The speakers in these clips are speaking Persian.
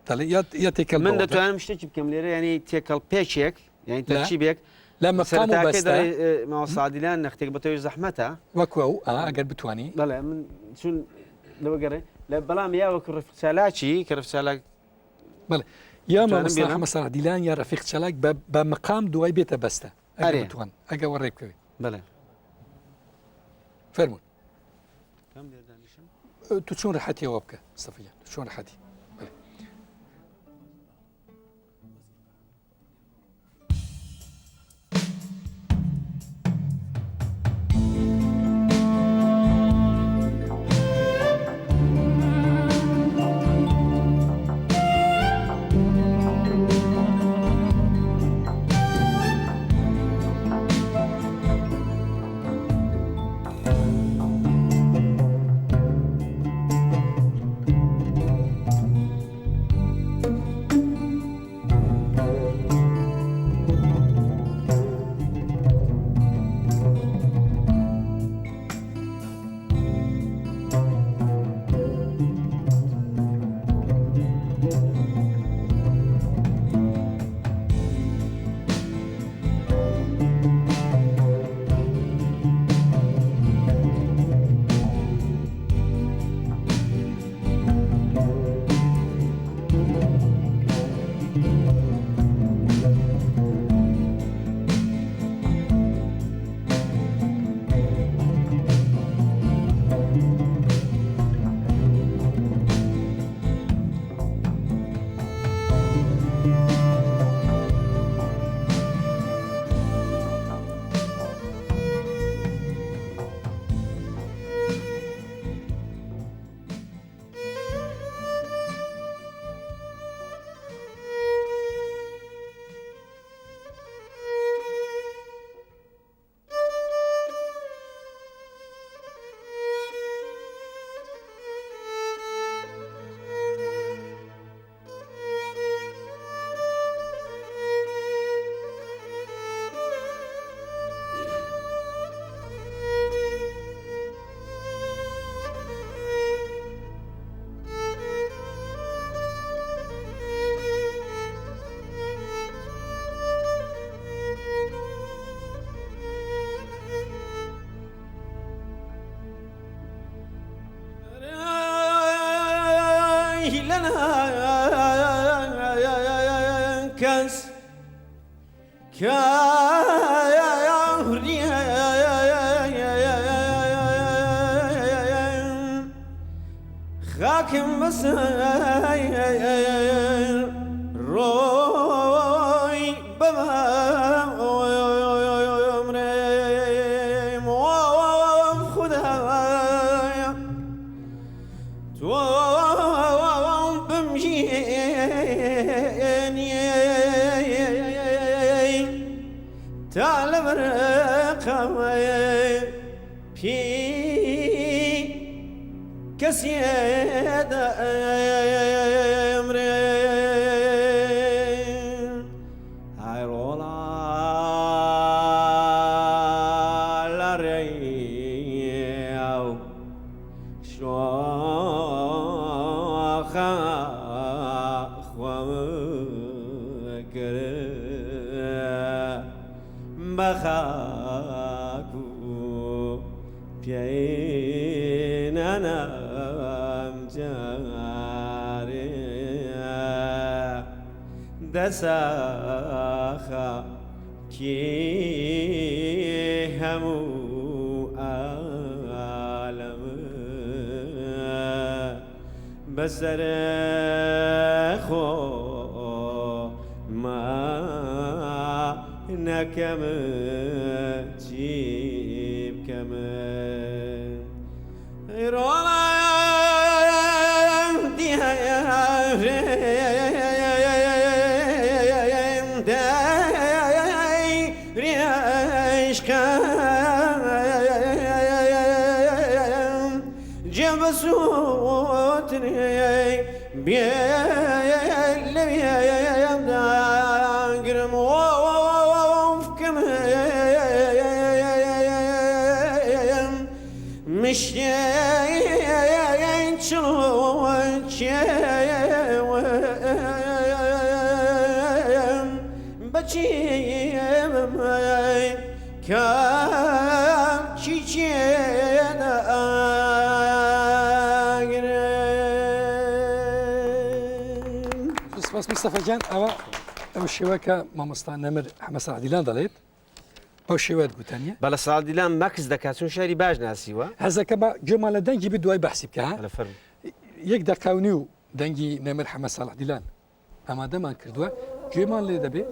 طلع يا تيكل من ده أنا مشتكي بكمليرة يعني تيكل بيشيك يعني ترتيبك لا مقامه بس ما صادلان نختك بتوي زحمتها وكو اقل بتواني لا من شو لو قري لا بلا ميا وكرف سالاتشي كرف سالك بله يا ما مصلحة مصلحة ديلان يا رفيق شلاك بمقام دواي بيتا بسته اقل بتوان اقل وريك كوي بله فرمون كم دير دانيشن تو شلون رحتي يا وابكه صفيه شلون رحتي خاكم بس روي بما مريم خدايا توام بمجيني تعلم رقمي في كسيادة أمرين عيرولا لريو شوخا خوكر بخاكو بيننا دساخا كي همو عالم بسر خو ما نكم جيب كم رولا مش بچیم کام چیچین آگرم بس مصطفى جان او شوكه ما مستان نمر حمد صلاح ديلان دليت او شوات قوتانيه بەڵە ساڵ دیلان مەکس دەکات چون شاری باش ناسیوە هذا كما جمال دنجي بدواي بحسب كها لە فەرم يك دقاونيو دنجي نمر حمد صلاح ديلان اما دمان كردوا جمال لي دبي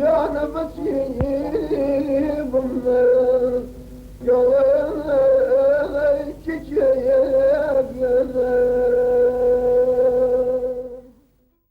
يا نبتي